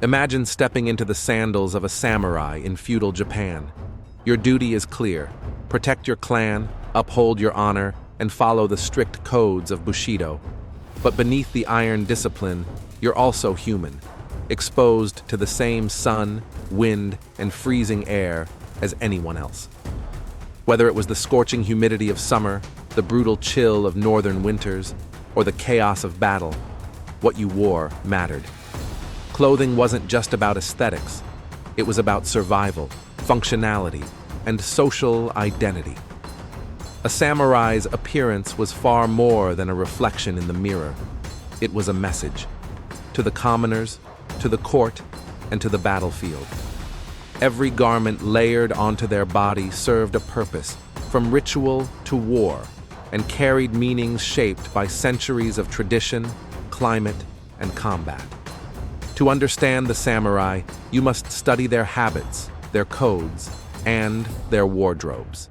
Imagine stepping into the sandals of a samurai in feudal Japan. Your duty is clear: protect your clan, uphold your honor, and follow the strict codes of Bushido. But beneath the iron discipline, you're also human, exposed to the same sun, wind, and freezing air as anyone else. Whether it was the scorching humidity of summer, the brutal chill of northern winters, or the chaos of battle, what you wore mattered. Clothing wasn't just about aesthetics. It was about survival, functionality, and social identity. A samurai's appearance was far more than a reflection in the mirror. It was a message. To the commoners, to the court, and to the battlefield. Every garment layered onto their body served a purpose, from ritual to war, and carried meanings shaped by centuries of tradition, climate, and combat. To understand the samurai, you must study their habits, their codes, and their wardrobes.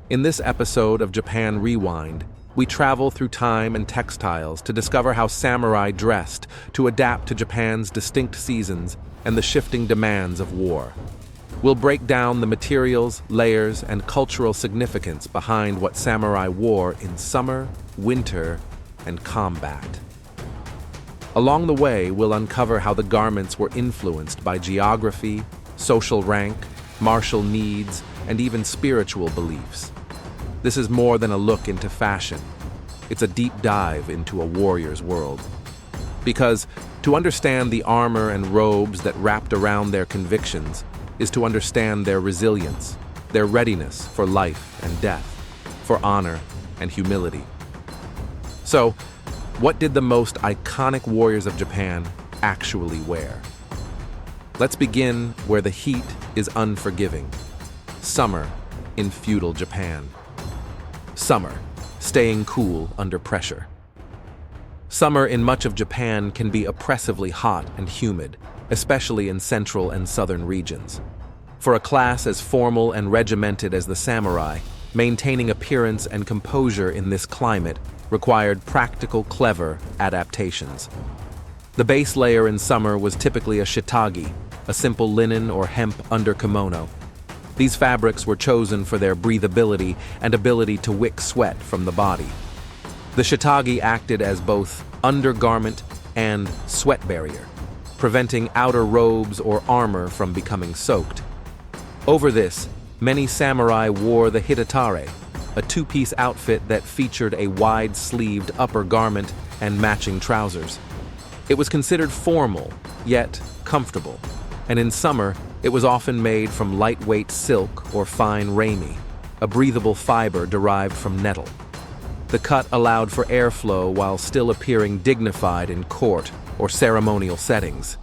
In this episode of Japan Rewind, we travel through time and textiles to discover how samurai dressed to adapt to Japan's distinct seasons and the shifting demands of war. We'll break down the materials, layers, and cultural significance behind what samurai wore in summer, winter, and combat. Along the way, we'll uncover how the garments were influenced by geography, social rank, martial needs, and even spiritual beliefs. This is more than a look into fashion. It's a deep dive into a warrior's world. Because to understand the armor and robes that wrapped around their convictions is to understand their resilience, their readiness for life and death, for honor and humility. So, what did the most iconic warriors of Japan actually wear? Let's begin where the heat is unforgiving. Summer in feudal Japan. Summer, staying cool under pressure. Summer in much of Japan can be oppressively hot and humid, especially in central and southern regions. For a class as formal and regimented as the samurai, maintaining appearance and composure in this climate required practical, clever adaptations. The base layer in summer was typically a shitage, a simple linen or hemp underkimono. These fabrics were chosen for their breathability and ability to wick sweat from the body. The shitage acted as both undergarment and sweat barrier, preventing outer robes or armor from becoming soaked. Over this, many samurai wore the hitatare, a two-piece outfit that featured a wide-sleeved upper garment and matching trousers. It was considered formal, yet comfortable, and in summer, it was often made from lightweight silk or fine ramie, a breathable fiber derived from nettle. The cut allowed for airflow while still appearing dignified in court or ceremonial settings.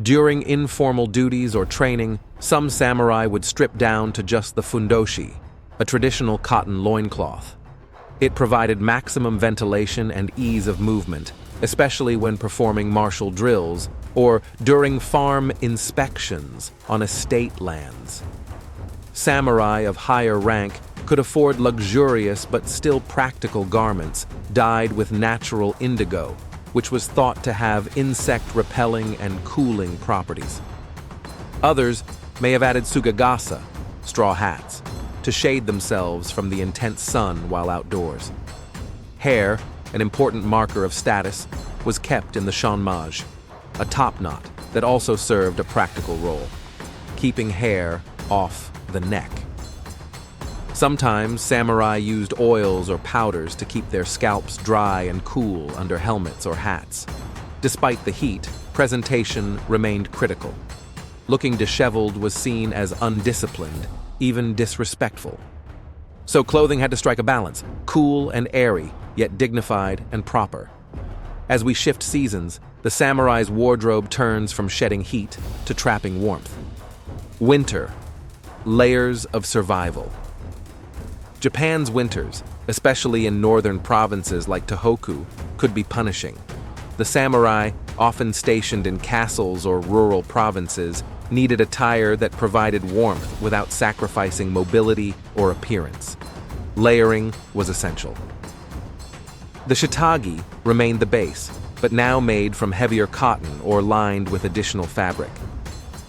During informal duties or training, some samurai would strip down to just the fundoshi, a traditional cotton loincloth. It provided maximum ventilation and ease of movement, especially when performing martial drills or during farm inspections on estate lands. Samurai of higher rank could afford luxurious but still practical garments dyed with natural indigo, which was thought to have insect-repelling and cooling properties. Others may have added sugagasa, straw hats, to shade themselves from the intense sun while outdoors. Hair, an important marker of status, was kept in the shanmage, a topknot that also served a practical role, keeping hair off the neck. Sometimes samurai used oils or powders to keep their scalps dry and cool under helmets or hats. Despite the heat, presentation remained critical. Looking disheveled was seen as undisciplined, even disrespectful. So clothing had to strike a balance, cool and airy, yet dignified and proper. As we shift seasons, the samurai's wardrobe turns from shedding heat to trapping warmth. Winter, layers of survival. Japan's winters, especially in northern provinces like Tohoku, could be punishing. The samurai, often stationed in castles or rural provinces, needed attire that provided warmth without sacrificing mobility or appearance. Layering was essential. The shitage remained the base, but now made from heavier cotton or lined with additional fabric.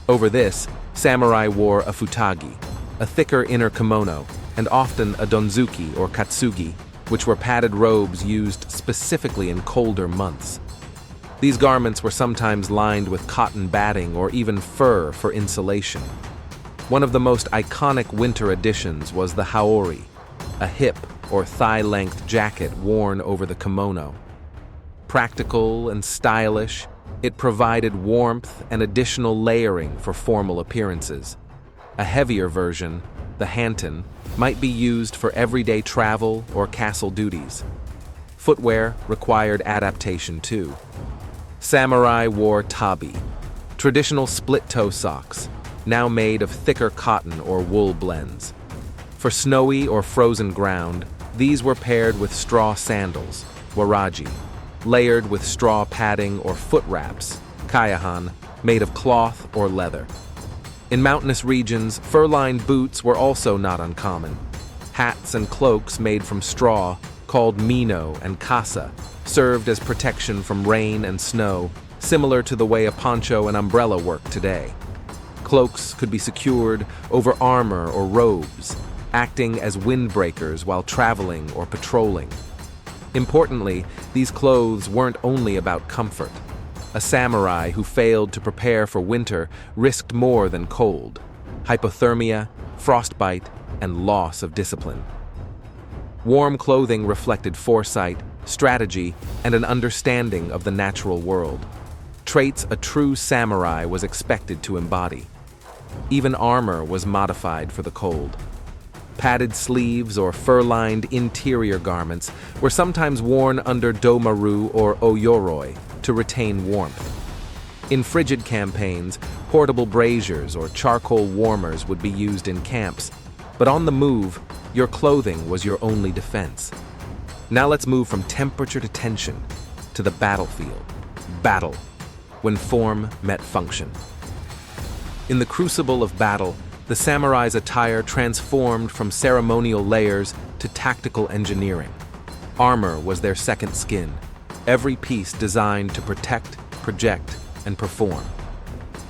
Over this, samurai wore a futagi, a thicker inner kimono, and often a donzuki or katsugi, which were padded robes used specifically in colder months. These garments were sometimes lined with cotton batting or even fur for insulation. One of the most iconic winter additions was the haori, a hip or thigh-length jacket worn over the kimono. Practical and stylish, it provided warmth and additional layering for formal appearances. A heavier version, the hanten, might be used for everyday travel or castle duties. Footwear required adaptation too. Samurai wore tabi, traditional split-toe socks, now made of thicker cotton or wool blends. For snowy or frozen ground, these were paired with straw sandals, waraji, layered with straw padding or foot wraps, kayahan, made of cloth or leather. In mountainous regions, fur-lined boots were also not uncommon. Hats and cloaks made from straw, called mino and kasa, served as protection from rain and snow, similar to the way a poncho and umbrella work today. Cloaks could be secured over armor or robes, acting as windbreakers while traveling or patrolling. Importantly, these clothes weren't only about comfort. A samurai who failed to prepare for winter risked more than cold: hypothermia, frostbite, and loss of discipline. Warm clothing reflected foresight, strategy, and an understanding of the natural world, traits a true samurai was expected to embody. Even armor was modified for the cold. Padded sleeves or fur-lined interior garments were sometimes worn under domaru or oyoroi to retain warmth. In frigid campaigns, portable braziers or charcoal warmers would be used in camps, but on the move, your clothing was your only defense. Now let's move from temperature to tension to the battlefield. Battle, when form met function. In the crucible of battle, the samurai's attire transformed from ceremonial layers to tactical engineering. Armor was their second skin, every piece designed to protect, project, and perform.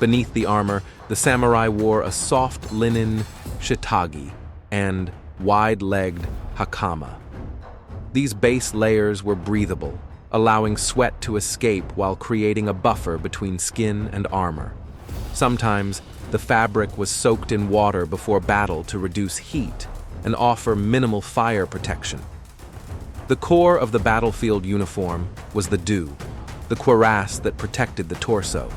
Beneath the armor, the samurai wore a soft linen shitagi and wide-legged hakama. These base layers were breathable, allowing sweat to escape while creating a buffer between skin and armor. Sometimes, the fabric was soaked in water before battle to reduce heat and offer minimal fire protection. The core of the battlefield uniform was the do, the cuirass that protected the torso.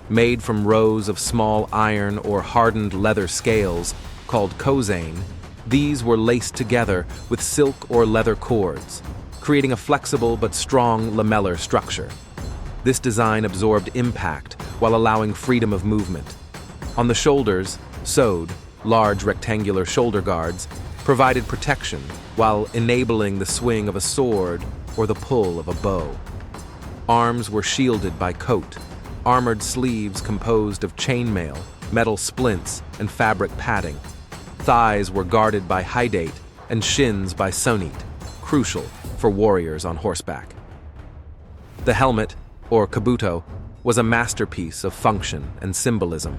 Made from rows of small iron or hardened leather scales, called kozane, these were laced together with silk or leather cords, creating a flexible but strong lamellar structure. This design absorbed impact while allowing freedom of movement. On the shoulders, sewed, large rectangular shoulder guards provided protection while enabling the swing of a sword or the pull of a bow. Arms were shielded by coat, armored sleeves composed of chainmail, metal splints, and fabric padding. Thighs were guarded by hydate and shins by sonite, crucial for warriors on horseback. The helmet, or kabuto, was a masterpiece of function and symbolism.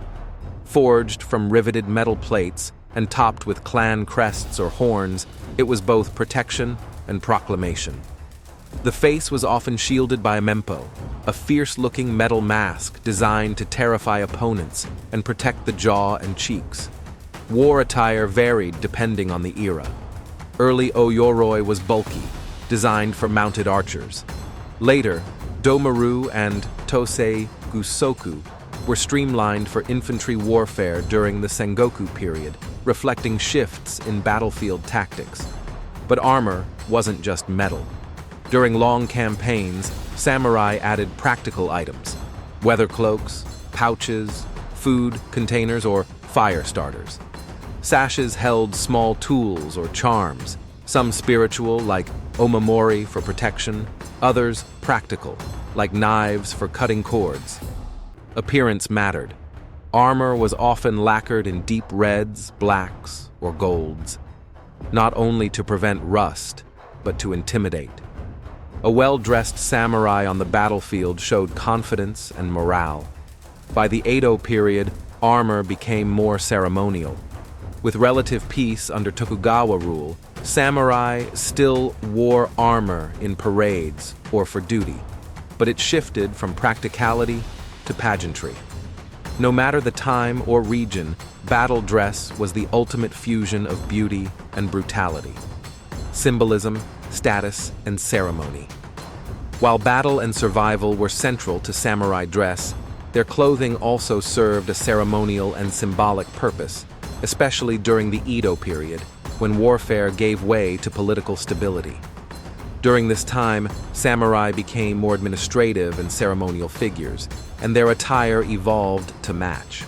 Forged from riveted metal plates and topped with clan crests or horns, it was both protection and proclamation. The face was often shielded by a mempo, a fierce-looking metal mask designed to terrify opponents and protect the jaw and cheeks. War attire varied depending on the era. Early oyoroi was bulky, designed for mounted archers. Later, domaru and tosei gusoku were streamlined for infantry warfare during the Sengoku period, reflecting shifts in battlefield tactics. But armor wasn't just metal. During long campaigns, samurai added practical items: weather cloaks, pouches, food containers, or fire starters. Sashes held small tools or charms, some spiritual, like omamori for protection, others practical, like knives for cutting cords. Appearance mattered. Armor was often lacquered in deep reds, blacks, or golds, not only to prevent rust, but to intimidate. A well-dressed samurai on the battlefield showed confidence and morale. By the Edo period, armor became more ceremonial. With relative peace under Tokugawa rule, samurai still wore armor in parades or for duty, but it shifted from practicality to pageantry. No matter the time or region, battle dress was the ultimate fusion of beauty and brutality. Symbolism, status, and ceremony. While battle and survival were central to samurai dress, their clothing also served a ceremonial and symbolic purpose, especially during the Edo period, when warfare gave way to political stability. During this time, samurai became more administrative and ceremonial figures, and their attire evolved to match.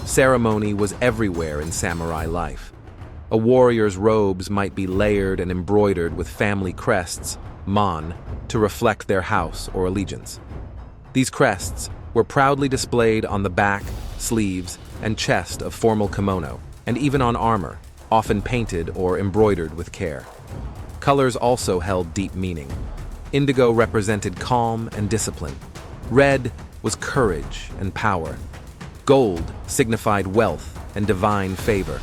Ceremony was everywhere in samurai life. A warrior's robes might be layered and embroidered with family crests, mon, to reflect their house or allegiance. These crests were proudly displayed on the back, sleeves, and chest of formal kimono, and even on armor, often painted or embroidered with care. Colors also held deep meaning. Indigo represented calm and discipline. Red was courage and power. Gold signified wealth and divine favor.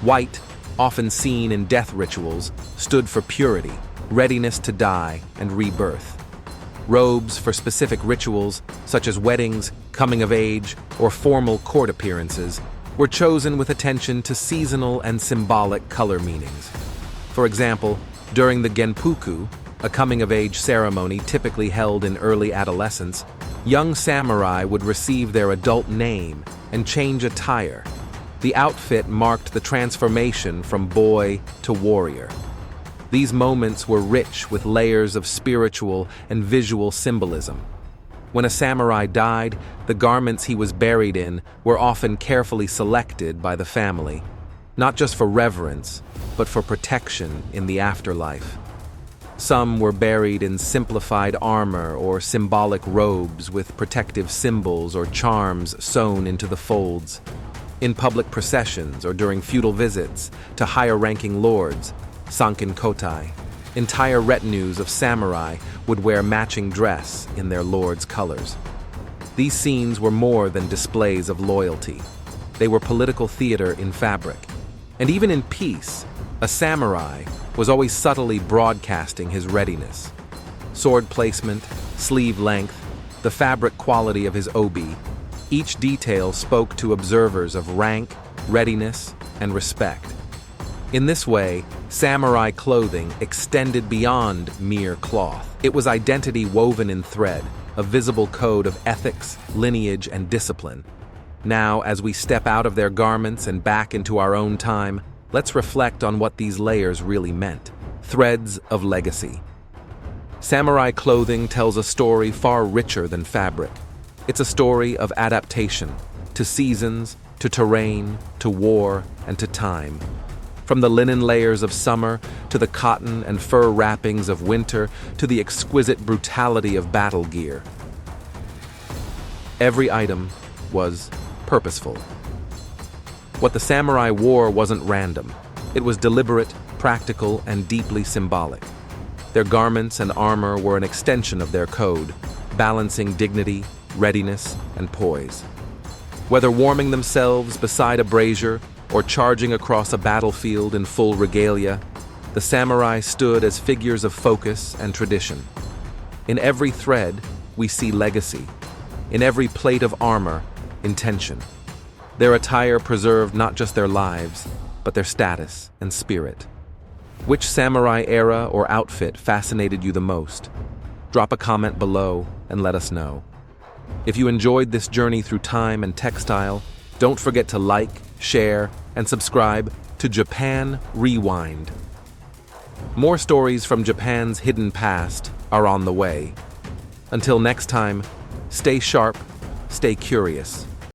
White, often seen in death rituals, stood for purity, readiness to die, and rebirth. Robes for specific rituals, such as weddings, coming of age, or formal court appearances, were chosen with attention to seasonal and symbolic color meanings. For example, during the Genpuku, a coming-of-age ceremony typically held in early adolescence, young samurai would receive their adult name and change attire. The outfit marked the transformation from boy to warrior. These moments were rich with layers of spiritual and visual symbolism. When a samurai died, the garments he was buried in were often carefully selected by the family, not just for reverence, but for protection in the afterlife. Some were buried in simplified armor or symbolic robes with protective symbols or charms sewn into the folds. In public processions or during feudal visits to higher-ranking lords, Sankin Kotai, entire retinues of samurai would wear matching dress in their lord's colors. These scenes were more than displays of loyalty. They were political theater in fabric. And even in peace, a samurai was always subtly broadcasting his readiness. Sword placement, sleeve length, the fabric quality of his obi, each detail spoke to observers of rank, readiness, and respect. In this way, samurai clothing extended beyond mere cloth. It was identity woven in thread, a visible code of ethics, lineage, and discipline. Now, as we step out of their garments and back into our own time, let's reflect on what these layers really meant. Threads of legacy. Samurai clothing tells a story far richer than fabric. It's a story of adaptation, to seasons, to terrain, to war, and to time. From the linen layers of summer, to the cotton and fur wrappings of winter, to the exquisite brutality of battle gear. Every item was purposeful. What the samurai wore wasn't random. It was deliberate, practical, and deeply symbolic. Their garments and armor were an extension of their code, balancing dignity, readiness, and poise. Whether warming themselves beside a brazier or charging across a battlefield in full regalia, the samurai stood as figures of focus and tradition. In every thread, we see legacy. In every plate of armor, intention. Their attire preserved not just their lives, but their status and spirit. Which samurai era or outfit fascinated you the most? Drop a comment below and let us know. If you enjoyed this journey through time and textile, don't forget to like, share, and subscribe to Japan Rewind. More stories from Japan's hidden past are on the way. Until next time, stay sharp, stay curious.